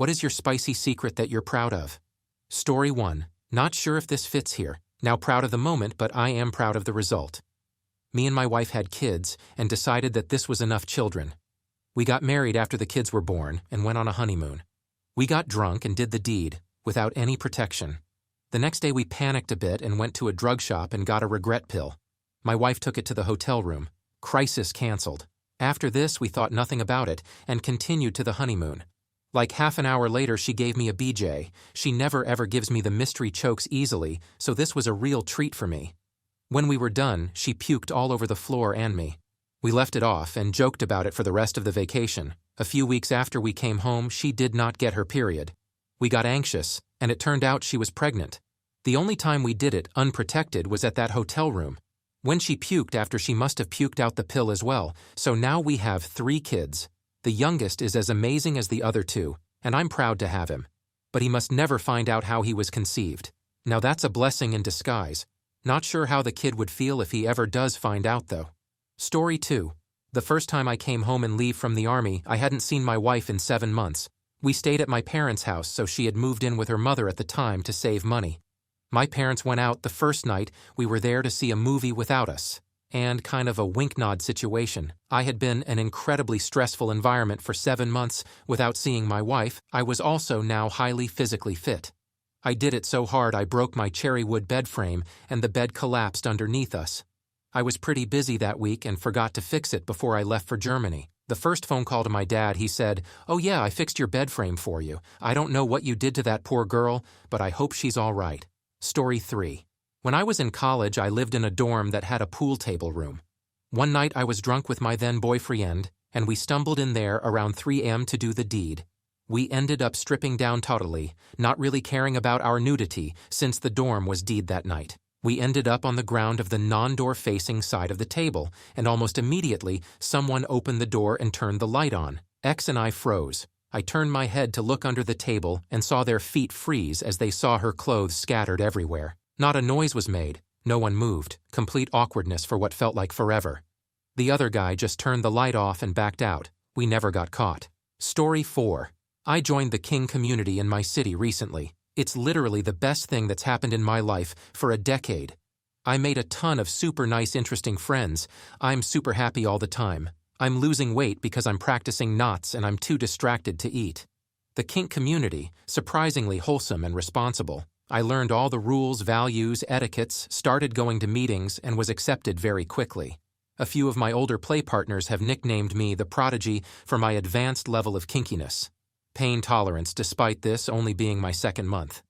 What is your spicy secret that you're proud of? Story 1. Not sure if this fits here. Now proud of the moment, but I am proud of the result. Me and my wife had kids and decided that this was enough children. We got married after the kids were born and went on a honeymoon. We got drunk and did the deed, without any protection. The next day we panicked a bit and went to a drug shop and got a regret pill. My wife took it to the hotel room. Crisis canceled. After this, we thought nothing about it and continued to the honeymoon. Like half an hour later, she gave me a BJ. She never ever gives me the mystery chokes easily, so this was a real treat for me. When we were done, she puked all over the floor and me. We left it off and joked about it for the rest of the vacation. A few weeks after we came home, she did not get her period. We got anxious, and it turned out she was pregnant. The only time we did it unprotected was at that hotel room. When she puked after she must have puked out the pill as well, so now we have 3 kids. The youngest is as amazing as the other 2, and I'm proud to have him. But he must never find out how he was conceived. Now that's a blessing in disguise. Not sure how the kid would feel if he ever does find out though. Story 2. The first time I came home and leave from the army, I hadn't seen my wife in 7 months. We stayed at my parents' house, so she had moved in with her mother at the time to save money. My parents went out the first night. We were there to see a movie without us. And kind of a wink-nod situation. I had been an incredibly stressful environment for 7 months without seeing my wife. I was also now highly physically fit. I did it so hard I broke my cherry wood bed frame and the bed collapsed underneath us. I was pretty busy that week and forgot to fix it before I left for Germany. The first phone call to my dad, he said, "Oh yeah, I fixed your bed frame for you. I don't know what you did to that poor girl, but I hope she's all right." Story 3. When I was in college, I lived in a dorm that had a pool table room. One night I was drunk with my then boyfriend, and we stumbled in there around 3 a.m. to do the deed. We ended up stripping down totally, not really caring about our nudity since the dorm was deed that night. We ended up on the ground of the non-door facing side of the table, and almost immediately someone opened the door and turned the light on. X and I froze. I turned my head to look under the table and saw their feet freeze as they saw her clothes scattered everywhere. Not a noise was made, no one moved, complete awkwardness for what felt like forever. The other guy just turned the light off and backed out. We never got caught. Story 4. I joined the King community in my city recently. It's literally the best thing that's happened in my life for a decade. I made a ton of super nice, interesting friends. I'm super happy all the time. I'm losing weight because I'm practicing knots and I'm too distracted to eat. The kink community, surprisingly wholesome and responsible. I learned all the rules, values, etiquettes, started going to meetings, and was accepted very quickly. A few of my older play partners have nicknamed me the Prodigy for my advanced level of kinkiness. Pain tolerance despite this only being my 2nd month.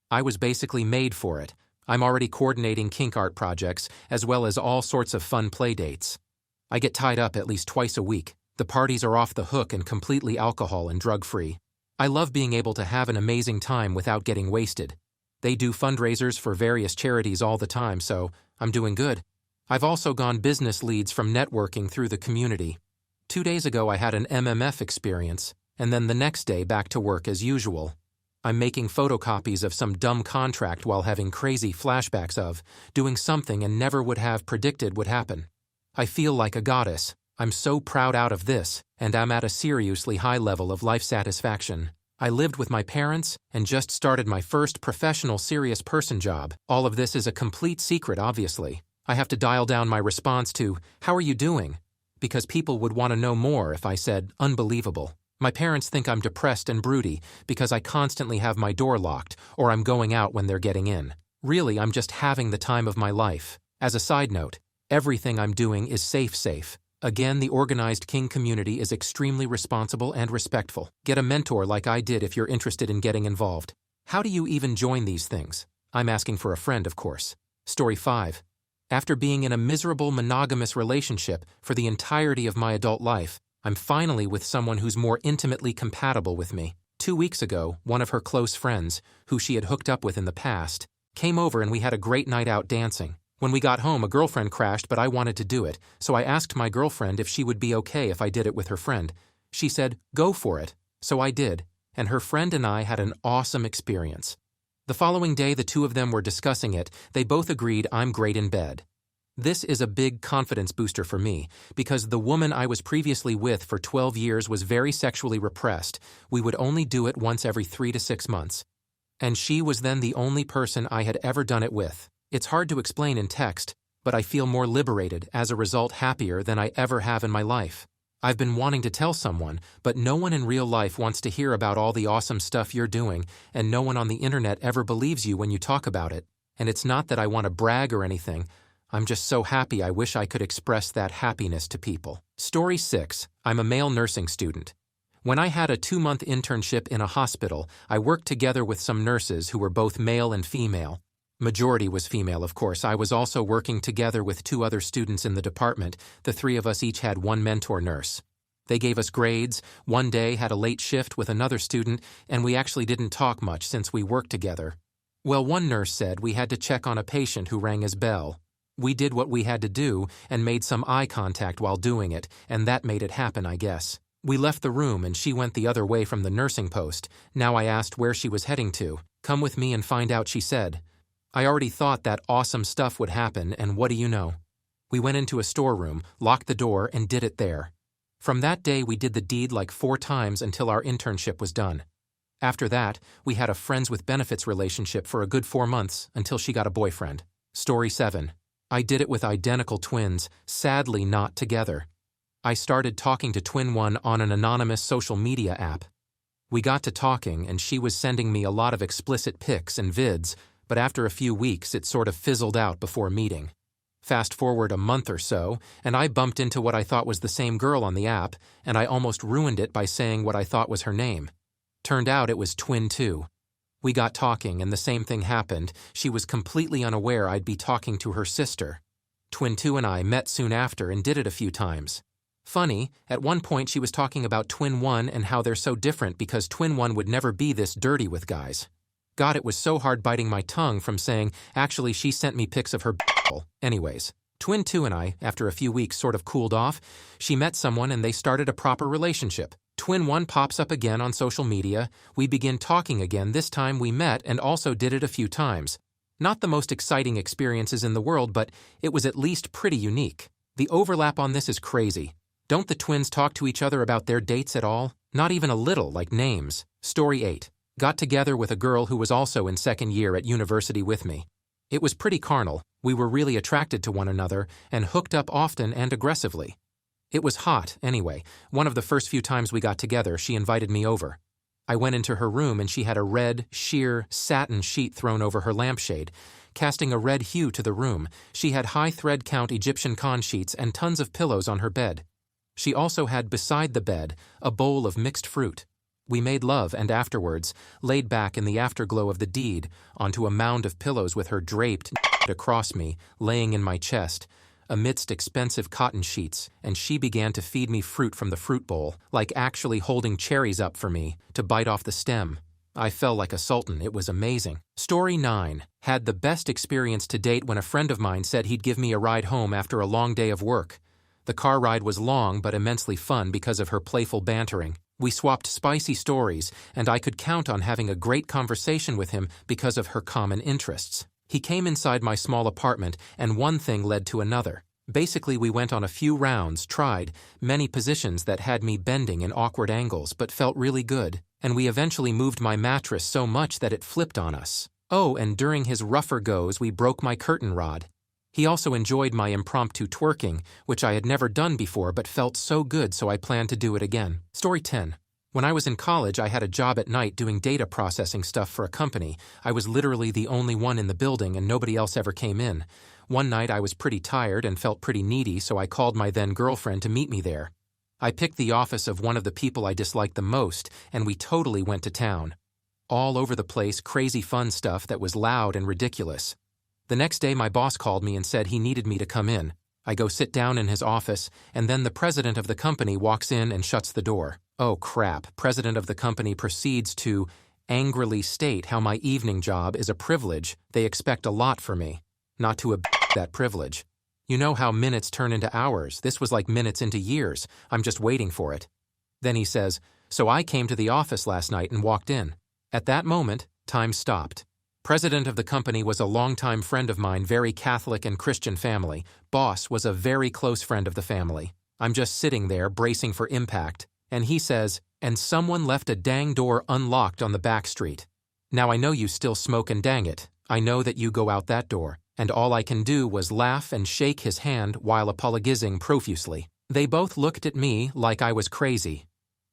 I was basically made for it. I'm already coordinating kink art projects as well as all sorts of fun play dates. I get tied up at least twice a week. The parties are off the hook and completely alcohol and drug-free. I love being able to have an amazing time without getting wasted. They do fundraisers for various charities all the time, so I'm doing good. I've also gone business leads from networking through the community. 2 days ago I had an MMF experience, and then the next day back to work as usual. I'm making photocopies of some dumb contract while having crazy flashbacks of doing something and never would have predicted would happen. I feel like a goddess. I'm so proud out of this, and I'm at a seriously high level of life satisfaction. I lived with my parents and just started my first professional serious person job. All of this is a complete secret, obviously. I have to dial down my response to, "How are you doing?" because people would want to know more if I said, "Unbelievable." My parents think I'm depressed and broody because I constantly have my door locked or I'm going out when they're getting in. Really, I'm just having the time of my life. As a side note, everything I'm doing is safe. Again, the organized King community is extremely responsible and respectful. Get a mentor like I did if you're interested in getting involved. How do you even join these things? I'm asking for a friend, of course. Story 5. After being in a miserable monogamous relationship for the entirety of my adult life, I'm finally with someone who's more intimately compatible with me. 2 weeks ago, one of her close friends, who she had hooked up with in the past, came over and we had a great night out dancing. When we got home, a girlfriend crashed, but I wanted to do it, so I asked my girlfriend if she would be okay if I did it with her friend. She said, "Go for it," so I did, and her friend and I had an awesome experience. The following day, the two of them were discussing it. They both agreed I'm great in bed. This is a big confidence booster for me, because the woman I was previously with for 12 years was very sexually repressed. We would only do it once every 3 to 6 months. And she was then the only person I had ever done it with. It's hard to explain in text, but I feel more liberated, as a result happier than I ever have in my life. I've been wanting to tell someone, but no one in real life wants to hear about all the awesome stuff you're doing, and no one on the internet ever believes you when you talk about it. And it's not that I want to brag or anything. I'm just so happy I wish I could express that happiness to people. Story 6. I'm a male nursing student. When I had a 2-month internship in a hospital, I worked together with some nurses who were both male and female. Majority was female, of course. I was also working together with 2 other students in the department. The 3 of us each had one mentor nurse. They gave us grades, one day had a late shift with another student, and we actually didn't talk much since we worked together. Well, one nurse said we had to check on a patient who rang his bell. We did what we had to do and made some eye contact while doing it, and that made it happen, I guess. We left the room and she went the other way from the nursing post. Now I asked where she was heading to. Come with me and find out, she said. I already thought that awesome stuff would happen, and what do you know? We went into a storeroom, locked the door, and did it there. From that day we did the deed like 4 times until our internship was done. After that, we had a friends with benefits relationship for a good 4 months until she got a boyfriend. Story 7. I did it with identical twins, sadly not together. I started talking to Twin One on an anonymous social media app. We got to talking and she was sending me a lot of explicit pics and vids, but after a few weeks it sort of fizzled out before meeting. Fast forward a month or so, and I bumped into what I thought was the same girl on the app, and I almost ruined it by saying what I thought was her name. Turned out it was Twin 2. We got talking and the same thing happened. She was completely unaware I'd be talking to her sister. Twin 2 and I met soon after and did it a few times. Funny, at one point she was talking about Twin 1 and how they're so different because Twin 1 would never be this dirty with guys. God, it was so hard biting my tongue from saying, actually she sent me pics of her b****. Anyways, Twin 2 and I, after a few weeks sort of cooled off, she met someone and they started a proper relationship. Twin 1 pops up again on social media, we begin talking again. This time we met and also did it a few times. Not the most exciting experiences in the world, but it was at least pretty unique. The overlap on this is crazy. Don't the twins talk to each other about their dates at all? Not even a little, like names. Story 8. Got together with a girl who was also in 2nd year at university with me. It was pretty carnal, we were really attracted to one another and hooked up often and aggressively. It was hot, anyway. One of the first few times we got together, she invited me over. I went into her room and she had a red, sheer, satin sheet thrown over her lampshade, casting a red hue to the room. She had high thread count Egyptian con sheets and tons of pillows on her bed. She also had beside the bed a bowl of mixed fruit. We made love and afterwards, laid back in the afterglow of the deed, onto a mound of pillows with her draped across me, laying in my chest, amidst expensive cotton sheets, and she began to feed me fruit from the fruit bowl, like actually holding cherries up for me to bite off the stem. I fell like a sultan. It was amazing. Story 9. Had the best experience to date when a friend of mine said he'd give me a ride home after a long day of work. The car ride was long but immensely fun because of her playful bantering. We swapped spicy stories, and I could count on having a great conversation with him because of her common interests. He came inside my small apartment, and one thing led to another. Basically, we went on a few rounds, tried many positions that had me bending in awkward angles but felt really good, and we eventually moved my mattress so much that it flipped on us. Oh, and during his rougher goes, we broke my curtain rod. He also enjoyed my impromptu twerking, which I had never done before but felt so good, so I planned to do it again. Story 10. When I was in college, I had a job at night doing data processing stuff for a company. I was literally the only one in the building and nobody else ever came in. One night I was pretty tired and felt pretty needy, so I called my then girlfriend to meet me there. I picked the office of one of the people I disliked the most, and we totally went to town. All over the place, crazy fun stuff that was loud and ridiculous. The next day my boss called me and said he needed me to come in. I go sit down in his office, and then the president of the company walks in and shuts the door. Oh crap, president of the company proceeds to angrily state how my evening job is a privilege. They expect a lot for me. Not to that privilege. You know how minutes turn into hours. This was like minutes into years. I'm just waiting for it. Then he says, so I came to the office last night and walked in. At that moment, time stopped. President of the company was a longtime friend of mine, very Catholic and Christian family. Boss was a very close friend of the family. I'm just sitting there, bracing for impact, and he says, "And someone left a dang door unlocked on the back street. Now I know you still smoke and dang it, I know that you go out that door." And all I can do was laugh and shake his hand while apologizing profusely. They both looked at me like I was crazy.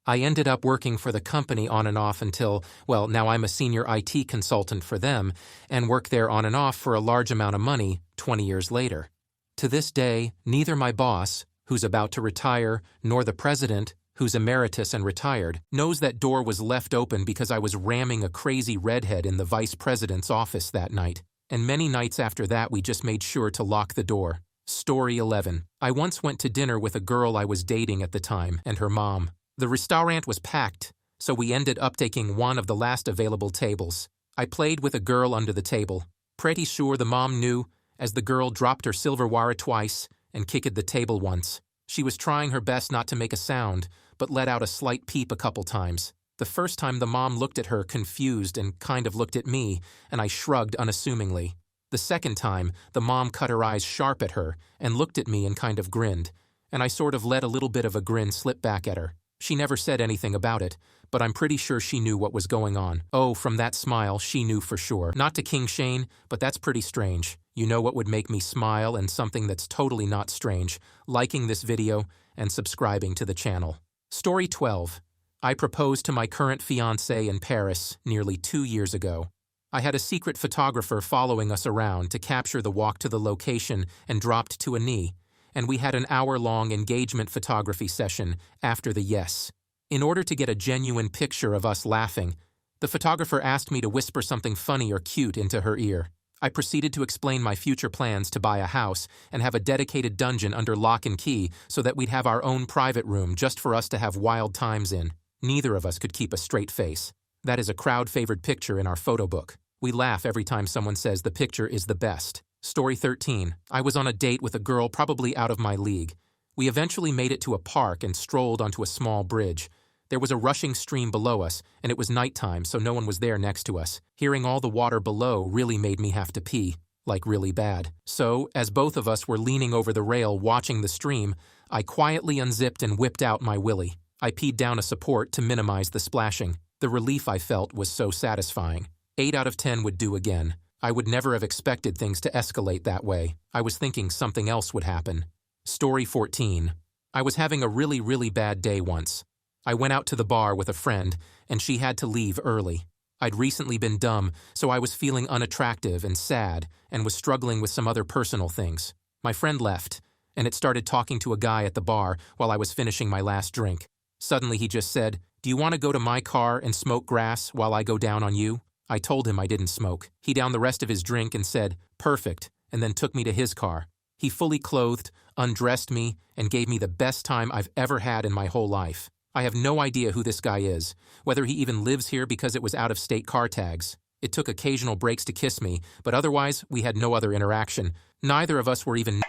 I ended up working for the company on and off until, well, now I'm a senior IT consultant for them and work there on and off for a large amount of money 20 years later. To this day, neither my boss, who's about to retire, nor the president, who's emeritus and retired, knows that door was left open because I was ramming a crazy redhead in the vice president's office that night. And many nights after that we just made sure to lock the door. Story 11. I once went to dinner with a girl I was dating at the time and her mom. The restaurant was packed, so we ended up taking one of the last available tables. I played with a girl under the table. Pretty sure the mom knew, as the girl dropped her silverware twice and kicked the table once. She was trying her best not to make a sound, but let out a slight peep a couple times. The first time the mom looked at her confused and kind of looked at me, and I shrugged unassumingly. The second time, the mom cut her eyes sharp at her and looked at me and kind of grinned, and I sort of let a little bit of a grin slip back at her. She never said anything about it, but I'm pretty sure she knew what was going on. Oh, from that smile, she knew for sure. Not to King Shane, but that's pretty strange. You know what would make me smile, and something that's totally not strange: liking this video and subscribing to the channel. Story 12. I proposed to my current fiancée in Paris nearly 2 years ago. I had a secret photographer following us around to capture the walk to the location and dropped to a knee, and we had an hour-long engagement photography session after the yes. In order to get a genuine picture of us laughing, the photographer asked me to whisper something funny or cute into her ear. I proceeded to explain my future plans to buy a house and have a dedicated dungeon under lock and key so that we'd have our own private room just for us to have wild times in. Neither of us could keep a straight face. That is a crowd-favored picture in our photo book. We laugh every time someone says the picture is the best. Story 13. I was on a date with a girl probably out of my league. We eventually made it to a park and strolled onto a small bridge. There was a rushing stream below us, and it was nighttime, so no one was there next to us. Hearing all the water below really made me have to pee, like really bad. So, as both of us were leaning over the rail watching the stream, I quietly unzipped and whipped out my willy. I peed down a support to minimize the splashing. The relief I felt was so satisfying. 8 out of 10 would do again. I would never have expected things to escalate that way. I was thinking something else would happen. Story 14. I was having a really bad day once. I went out to the bar with a friend, and she had to leave early. I'd recently been dumb, so I was feeling unattractive and sad, and was struggling with some other personal things. My friend left, and it started talking to a guy at the bar while I was finishing my last drink. Suddenly he just said, "Do you want to go to my car and smoke grass while I go down on you?" I told him I didn't smoke. He downed the rest of his drink and said, "Perfect," and then took me to his car. He fully clothed, undressed me, and gave me the best time I've ever had in my whole life. I have no idea who this guy is, whether he even lives here because it was out-of-state car tags. It took occasional breaks to kiss me, but otherwise we had no other interaction. Neither of us were even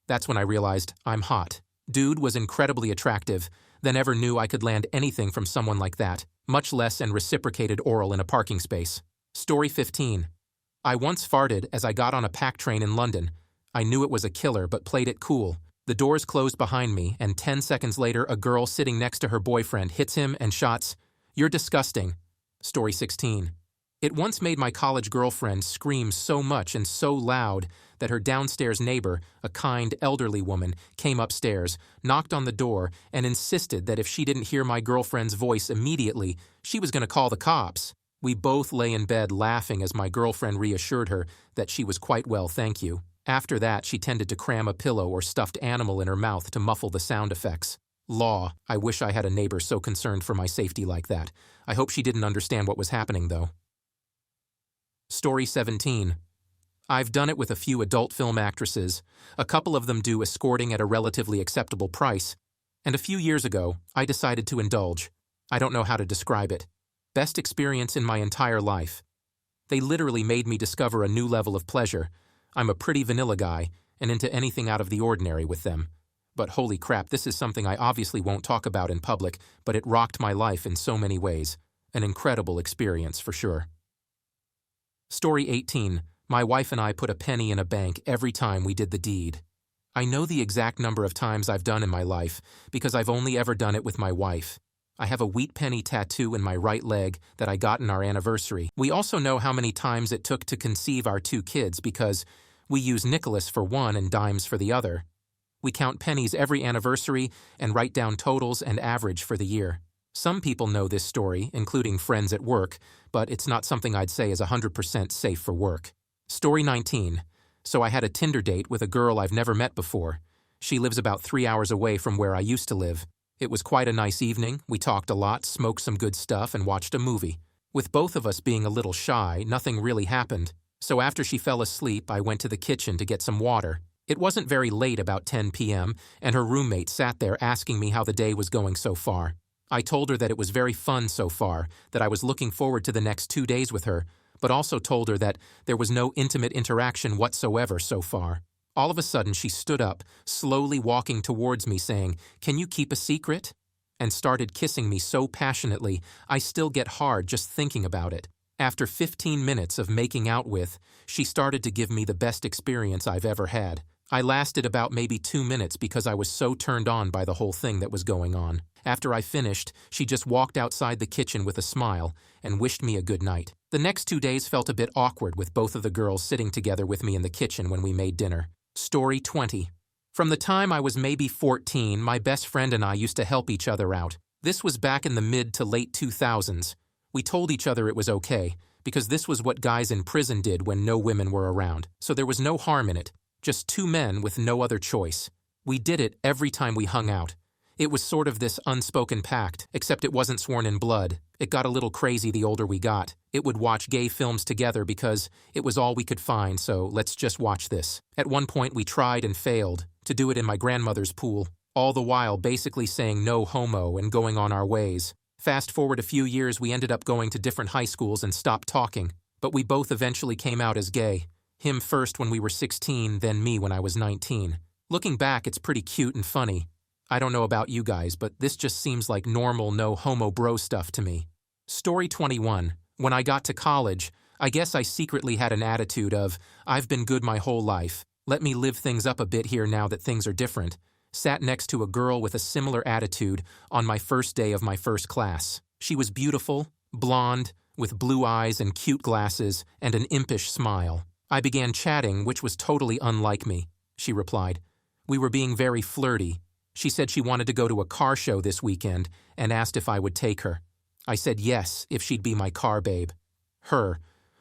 That's when I realized I'm hot. Dude was incredibly attractive, then ever knew I could land anything from someone like that, much less and reciprocated oral in a parking space. Story 15. I once farted as I got on a pack train in London. I knew it was a killer but played it cool. The doors closed behind me, and 10 seconds later a girl sitting next to her boyfriend hits him and shouts, "You're disgusting." Story 16. It once made my college girlfriend scream so much and so loud that her downstairs neighbor, a kind, elderly woman, came upstairs, knocked on the door, and insisted that if she didn't hear my girlfriend's voice immediately, she was going to call the cops. We both lay in bed laughing as my girlfriend reassured her that she was quite well, thank you. After that, she tended to cram a pillow or stuffed animal in her mouth to muffle the sound effects. Law. I wish I had a neighbor so concerned for my safety like that. I hope she didn't understand what was happening, though. Story 17. I've done it with a few adult film actresses. A couple of them do escorting at a relatively acceptable price. And a few years ago, I decided to indulge. I don't know how to describe it. Best experience in my entire life. They literally made me discover a new level of pleasure. I'm a pretty vanilla guy, and into anything out of the ordinary with them. But holy crap, this is something I obviously won't talk about in public, but it rocked my life in so many ways. An incredible experience for sure. Story 18. My wife and I put a penny in a bank every time we did the deed. I know the exact number of times I've done in my life because I've only ever done it with my wife. I have a wheat penny tattoo in my right leg that I got in our anniversary. We also know how many times it took to conceive our 2 kids because we use nickels for one and dimes for the other. We count pennies every anniversary and write down totals and average for the year. Some people know this story, including friends at work, but it's not something I'd say is 100% safe for work. Story 19. So I had a Tinder date with a girl I've never met before. She lives about 3 hours away from where I used to live. It was quite a nice evening. We talked a lot, smoked some good stuff, and watched a movie. With both of us being a little shy, nothing really happened. So after she fell asleep, I went to the kitchen to get some water. It wasn't very late, about 10 p.m., and her roommate sat there asking me how the day was going so far. I told her that it was very fun so far, that I was looking forward to the next 2 days with her, but also told her that there was no intimate interaction whatsoever so far. All of a sudden, she stood up, slowly walking towards me saying, "Can you keep a secret?" and started kissing me so passionately, I still get hard just thinking about it. After 15 minutes of making out with, she started to give me the best experience I've ever had. I lasted about maybe 2 minutes because I was so turned on by the whole thing that was going on. After I finished, she just walked outside the kitchen with a smile and wished me a good night. The next 2 days felt a bit awkward with both of the girls sitting together with me in the kitchen when we made dinner. Story 20. From the time I was maybe 14, my best friend and I used to help each other out. This was back in the mid to late 2000s. We told each other it was okay, because this was what guys in prison did when no women were around, so there was no harm in it. Just 2 men with no other choice. We did it every time we hung out. It was sort of this unspoken pact, except it wasn't sworn in blood. It got a little crazy the older we got. It would watch gay films together because it was all we could find, so let's just watch this. At one point we tried and failed to do it in my grandmother's pool, all the while basically saying no homo and going on our ways. Fast forward a few years, we ended up going to different high schools and stopped talking, but we both eventually came out as gay. Him first when we were 16, then me when I was 19. Looking back, it's pretty cute and funny. I don't know about you guys, but this just seems like normal no homo bro stuff to me. Story 21. When I got to college, I guess I secretly had an attitude of, I've been good my whole life. Let me live things up a bit here now that things are different. Sat next to a girl with a similar attitude on my first day of my first class. She was beautiful, blonde, with blue eyes and cute glasses, and an impish smile. I began chatting, which was totally unlike me. She replied. We were being very flirty. She said she wanted to go to a car show this weekend and asked if I would take her. I said yes, if she'd be my car babe. Her.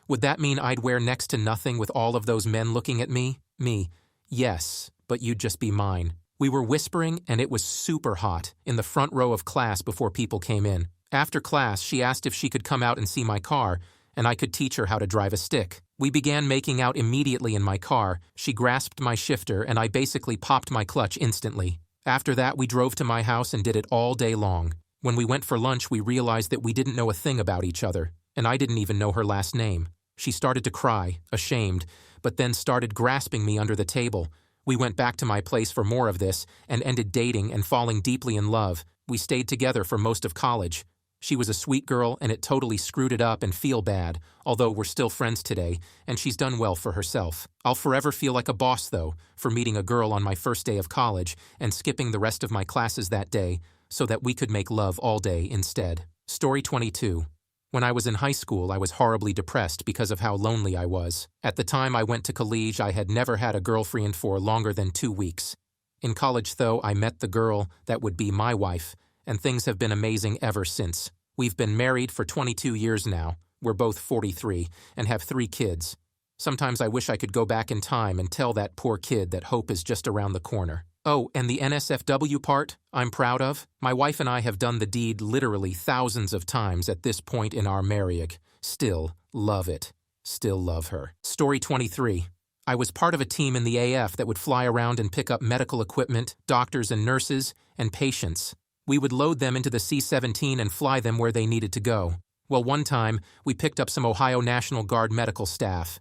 Would that mean I'd wear next to nothing with all of those men looking at me? Me. Yes, but you'd just be mine. We were whispering, and it was super hot, in the front row of class before people came in. After class, she asked if she could come out and see my car, and I could teach her how to drive a stick. We began making out immediately in my car. She grasped my shifter, and I basically popped my clutch instantly. After that, we drove to my house and did it all day long. When we went for lunch, we realized that we didn't know a thing about each other, and I didn't even know her last name. She started to cry, ashamed, but then started grasping me under the table. We went back to my place for more of this and ended dating and falling deeply in love. We stayed together for most of college. She was a sweet girl, and it totally screwed it up and feel bad, although we're still friends today, and she's done well for herself. I'll forever feel like a boss, though, for meeting a girl on my first day of college and skipping the rest of my classes that day so that we could make love all day instead. Story 22. When I was in high school, I was horribly depressed because of how lonely I was. At the time I went to college, I had never had a girlfriend for longer than 2 weeks. In college, though, I met the girl that would be my wife, and things have been amazing ever since. We've been married for 22 years now. We're both 43 and have 3 kids. Sometimes I wish I could go back in time and tell that poor kid that hope is just around the corner. Oh, and the NSFW part, I'm proud of. My wife and I have done the deed literally thousands of times at this point in our marriage. Still love it. Still love her. Story 23. I was part of a team in the AF that would fly around and pick up medical equipment, doctors and nurses, and patients. We would load them into the C-17 and fly them where they needed to go. Well, one time, we picked up some Ohio National Guard medical staff.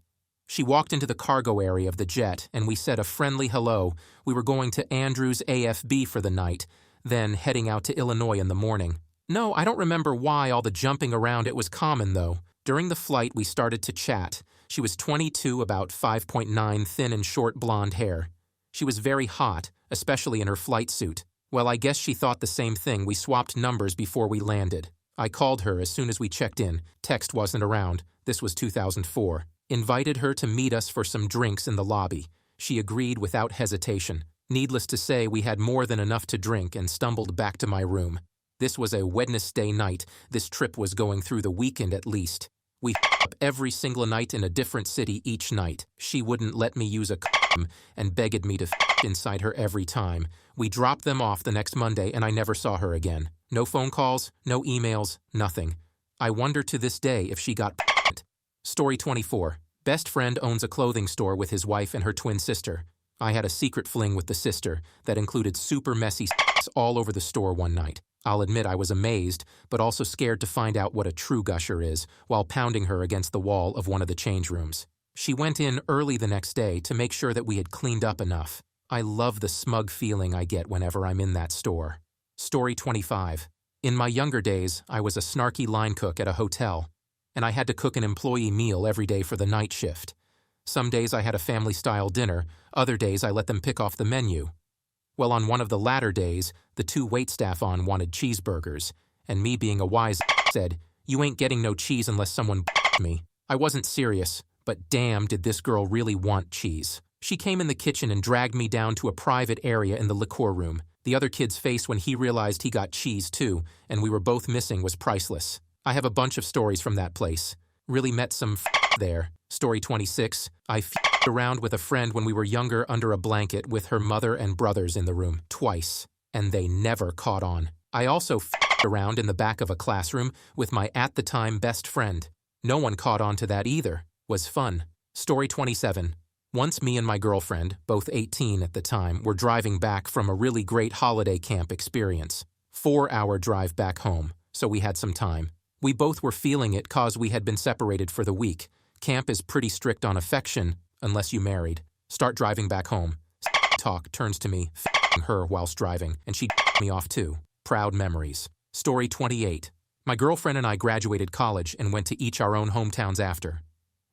She walked into the cargo area of the jet, and we said a friendly hello. We were going to Andrews AFB for the night, then heading out to Illinois in the morning. No, I don't remember why all the jumping around. It was common, though. During the flight, we started to chat. She was 22, about 5'9", thin and short blonde hair. She was very hot, especially in her flight suit. Well, I guess she thought the same thing. We swapped numbers before we landed. I called her as soon as we checked in. Text wasn't around. This was 2004. Invited her to meet us for some drinks in the lobby. She agreed without hesitation. Needless to say, we had more than enough to drink and stumbled back to my room. This was a Wednesday night. This trip was going through the weekend at least. We up every single night in a different city each night. She wouldn't let me use a condom and begged me to inside her every time. We dropped them off the next Monday and I never saw her again. No phone calls, no emails, nothing. I wonder to this day if she got pregnant. Story 24. Best friend owns a clothing store with his wife and her twin sister. I had a secret fling with the sister that included super messy sex all over the store one night. I'll admit I was amazed, but also scared to find out what a true gusher is, while pounding her against the wall of one of the change rooms. She went in early the next day to make sure that we had cleaned up enough. I love the smug feeling I get whenever I'm in that store. Story 25. In my younger days, I was a snarky line cook at a hotel, and I had to cook an employee meal every day for the night shift. Some days I had a family-style dinner, other days I let them pick off the menu. Well, on one of the latter days, the two waitstaff wanted cheeseburgers, and me being a wise said, "You ain't getting no cheese unless someone me." I wasn't serious, but damn did this girl really want cheese. She came in the kitchen and dragged me down to a private area in the liqueur room. The other kid's face when he realized he got cheese too, and we were both missing, was priceless. I have a bunch of stories from that place. Really met some there. Story 26. I around with a friend when we were younger under a blanket with her mother and brothers in the room, twice, and they never caught on. I also around in the back of a classroom with my at-the-time best friend. No one caught on to that either. Was fun. Story 27. Once me and my girlfriend, both 18 at the time, were driving back from a really great holiday camp experience. 4-hour drive back home, so we had some time. We both were feeling it cause we had been separated for the week. Camp is pretty strict on affection, unless you married. Start driving back home. Talk turns to me, her whilst driving, and she me off too. Proud memories. Story 28. My girlfriend and I graduated college and went to each our own hometowns after.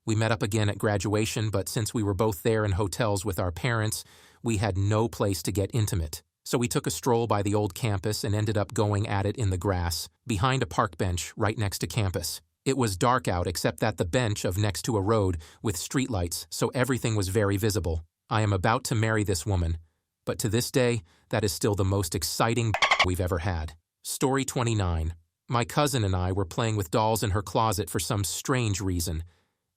We met up again at graduation, but since we were both there in hotels with our parents, we had no place to get intimate. So we took a stroll by the old campus and ended up going at it in the grass, behind a park bench right next to campus. It was dark out except that the bench of next to a road with streetlights, so everything was very visible. I am about to marry this woman, but to this day, that is still the most exciting we've ever had. Story 29. My cousin and I were playing with dolls in her closet for some strange reason,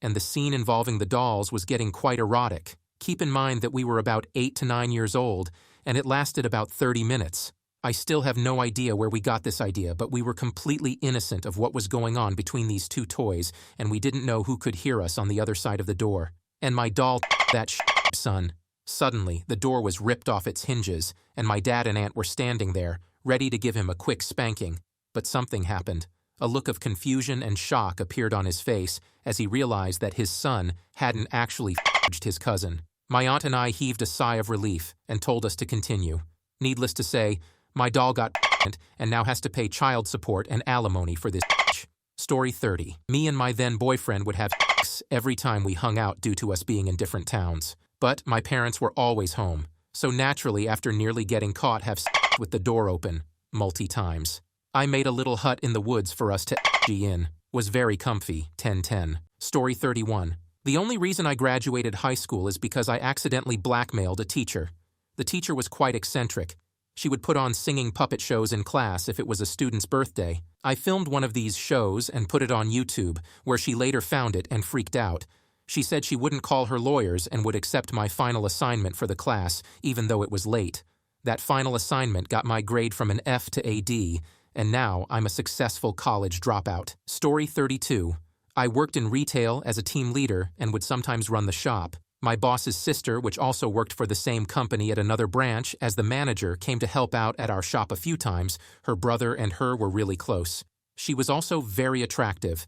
and the scene involving the dolls was getting quite erotic. Keep in mind that we were about 8 to 9 years old, and it lasted about 30 minutes. I still have no idea where we got this idea, but we were completely innocent of what was going on between these two toys, and we didn't know who could hear us on the other side of the door. And my doll, that son. Suddenly, the door was ripped off its hinges, and my dad and aunt were standing there, ready to give him a quick spanking. But something happened. A look of confusion and shock appeared on his face as he realized that his son hadn't actually f***ed his cousin. My aunt and I heaved a sigh of relief and told us to continue. Needless to say, my doll got pregnant and now has to pay child support and alimony for this bitch. Story 30. Me and my then boyfriend would have sex every time we hung out due to us being in different towns. But my parents were always home, so naturally after nearly getting caught have sex with the door open, multi-times. I made a little hut in the woods for us to in. Was very comfy, 10-10. Story 31. The only reason I graduated high school is because I accidentally blackmailed a teacher. The teacher was quite eccentric. She would put on singing puppet shows in class if it was a student's birthday. I filmed one of these shows and put it on YouTube, where she later found it and freaked out. She said she wouldn't call her lawyers and would accept my final assignment for the class, even though it was late. That final assignment got my grade from an F to a D, and now I'm a successful college dropout. Story 32. I worked in retail as a team leader and would sometimes run the shop. My boss's sister, which also worked for the same company at another branch as the manager, came to help out at our shop a few times. Her brother and her were really close. She was also very attractive.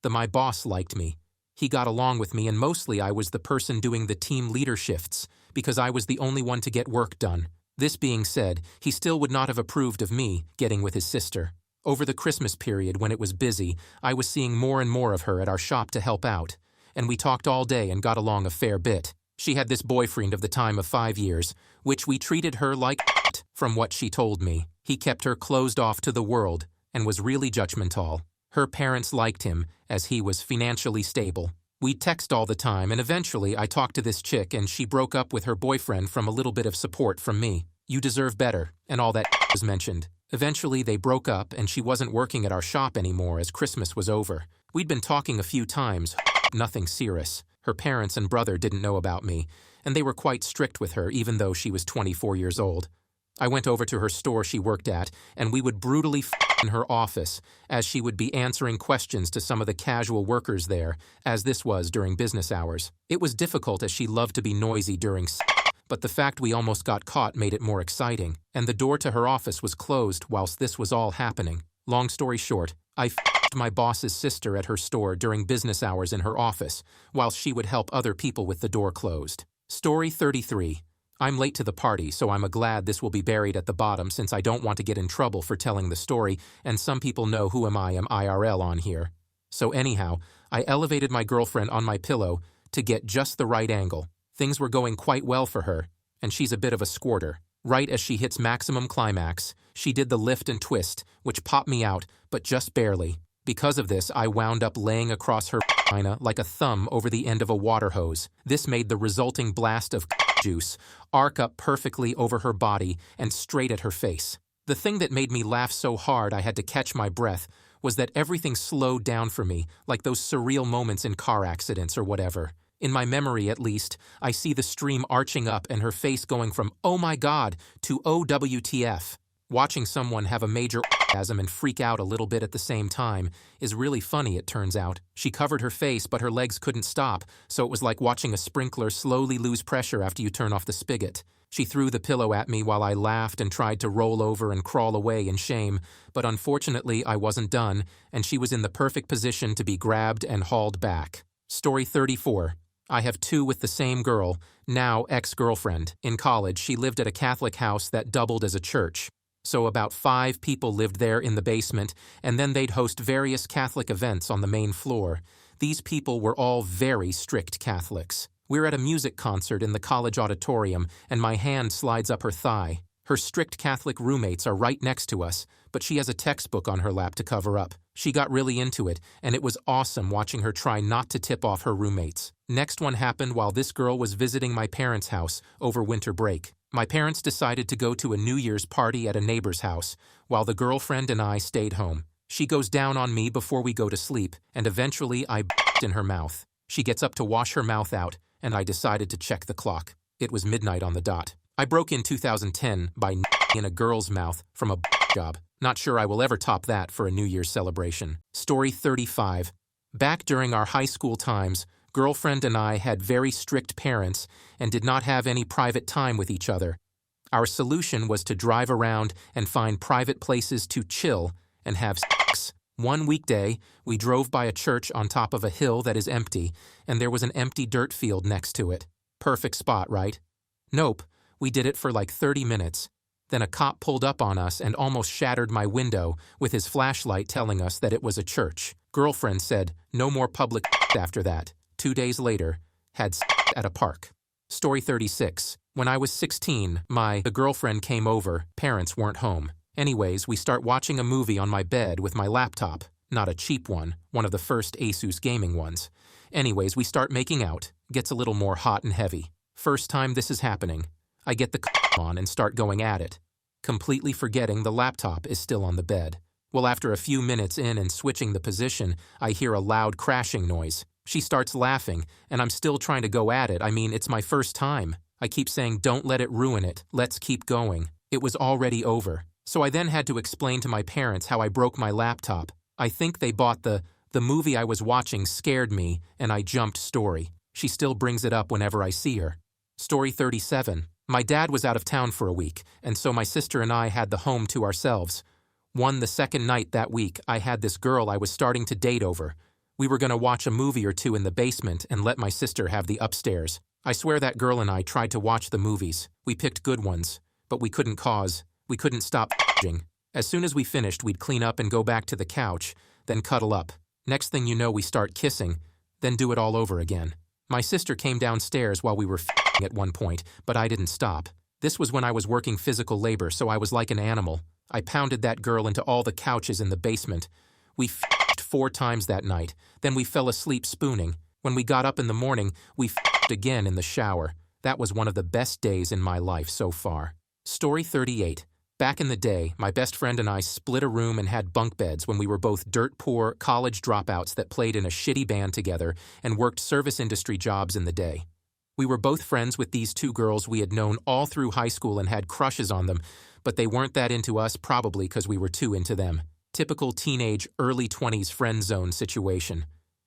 My boss liked me. He got along with me, and mostly I was the person doing the team leader shifts because I was the only one to get work done. This being said, he still would not have approved of me getting with his sister. Over the Christmas period when it was busy, I was seeing more and more of her at our shop to help out, and we talked all day and got along a fair bit. She had this boyfriend of the time of 5 years, which we treated her like from what she told me. He kept her closed off to the world and was really judgmental. Her parents liked him as he was financially stable. We'd text all the time, and eventually I talked to this chick and she broke up with her boyfriend from a little bit of support from me. You deserve better, and all that was mentioned. Eventually they broke up and she wasn't working at our shop anymore as Christmas was over. We'd been talking a few times, nothing serious. Her parents and brother didn't know about me, and they were quite strict with her even though she was 24 years old. I went over to her store she worked at, and we would brutally in her office, as she would be answering questions to some of the casual workers there, as this was during business hours. It was difficult as she loved to be noisy during but the fact we almost got caught made it more exciting, and the door to her office was closed whilst this was all happening. Long story short, I my boss's sister at her store during business hours in her office, whilst she would help other people with the door closed. Story 33. I'm late to the party, so I'm glad this will be buried at the bottom since I don't want to get in trouble for telling the story, and some people know who am IRL on here. So anyhow, I elevated my girlfriend on my pillow to get just the right angle. Things were going quite well for her, and she's a bit of a squirter. Right as she hits maximum climax, she did the lift and twist, which popped me out, but just barely. Because of this, I wound up laying across her vagina like a thumb over the end of a water hose. This made the resulting blast of juice arc up perfectly over her body and straight at her face. The thing that made me laugh so hard I had to catch my breath was that everything slowed down for me, like those surreal moments in car accidents or whatever. In my memory, at least, I see the stream arching up and her face going from "oh my god" to "oh WTF." Watching someone have a major orgasm and freak out a little bit at the same time is really funny, it turns out. She covered her face, but her legs couldn't stop, so it was like watching a sprinkler slowly lose pressure after you turn off the spigot. She threw the pillow at me while I laughed and tried to roll over and crawl away in shame, but unfortunately I wasn't done, and she was in the perfect position to be grabbed and hauled back. Story 34. I have two with the same girl, now ex-girlfriend. In college, she lived at a Catholic house that doubled as a church. So about 5 people lived there in the basement, and then they'd host various Catholic events on the main floor. These people were all very strict Catholics. We're at a music concert in the college auditorium, and my hand slides up her thigh. Her strict Catholic roommates are right next to us, but she has a textbook on her lap to cover up. She got really into it, and it was awesome watching her try not to tip off her roommates. Next one happened while this girl was visiting my parents' house over winter break. My parents decided to go to a New Year's party at a neighbor's house, while the girlfriend and I stayed home. She goes down on me before we go to sleep, and eventually I in her mouth. She gets up to wash her mouth out, and I decided to check the clock. It was midnight on the dot. I broke in 2010 by in a girl's mouth from a job. Not sure I will ever top that for a New Year's celebration. Story 35. Back during our high school times, girlfriend and I had very strict parents and did not have any private time with each other. Our solution was to drive around and find private places to chill and have sex. One weekday, we drove by a church on top of a hill that is empty, and there was an empty dirt field next to it. Perfect spot, right? Nope. We did it for like 30 minutes. Then a cop pulled up on us and almost shattered my window with his flashlight telling us that it was a church. Girlfriend said, no more public after that. 2 days later, had at a park. Story 36. When I was 16, the girlfriend came over, parents weren't home. Anyways, we start watching a movie on my bed with my laptop. Not a cheap one of the first Asus gaming ones. Anyways, we start making out. Gets a little more hot and heavy. First time this is happening. I get the on and start going at it, completely forgetting the laptop is still on the bed. Well, after a few minutes in and switching the position, I hear a loud crashing noise. She starts laughing, and I'm still trying to go at it. I mean, it's my first time. I keep saying, don't let it ruin it. Let's keep going. It was already over. So I then had to explain to my parents how I broke my laptop. I think they bought the movie I was watching scared me, and I jumped story. She still brings it up whenever I see her. Story 37. My dad was out of town for a week, and so my sister and I had the home to ourselves. The second night that week, I had this girl I was starting to date over. We were going to watch a movie or two in the basement and let my sister have the upstairs. I swear that girl and I tried to watch the movies. We picked good ones, but we couldn't stop watching. As soon as we finished, we'd clean up and go back to the couch, then cuddle up. Next thing you know, we start kissing, then do it all over again. My sister came downstairs while we were f***ing at one point, but I didn't stop. This was when I was working physical labor, so I was like an animal. I pounded that girl into all the couches in the basement. We f***ed 4 times that night, then we fell asleep spooning. When we got up in the morning, we f***ed again in the shower. That was one of the best days in my life so far. Story 38. Back in the day, my best friend and I split a room and had bunk beds when we were both dirt-poor college dropouts that played in a shitty band together and worked service industry jobs in the day. We were both friends with these 2 girls we had known all through high school and had crushes on them, but they weren't that into us, probably because we were too into them. Typical teenage, early 20s friend zone situation.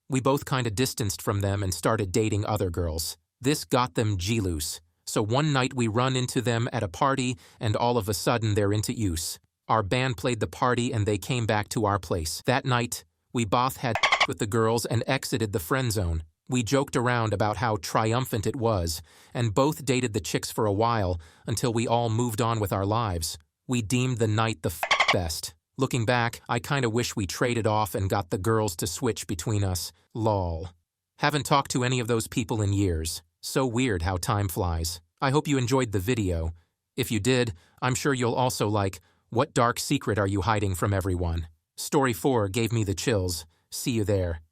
We both kinda distanced from them and started dating other girls. This got them G-loose. So one night we run into them at a party and all of a sudden they're into use. Our band played the party and they came back to our place. That night, we both had with the girls and exited the friend zone. We joked around about how triumphant it was, and both dated the chicks for a while until we all moved on with our lives. We deemed the night the best. Looking back, I kinda wish we traded off and got the girls to switch between us. Lol. Haven't talked to any of those people in years. So weird how time flies. I hope you enjoyed the video. If you did, I'm sure you'll also like, what dark secret are you hiding from everyone? Story 4 gave me the chills. See you there.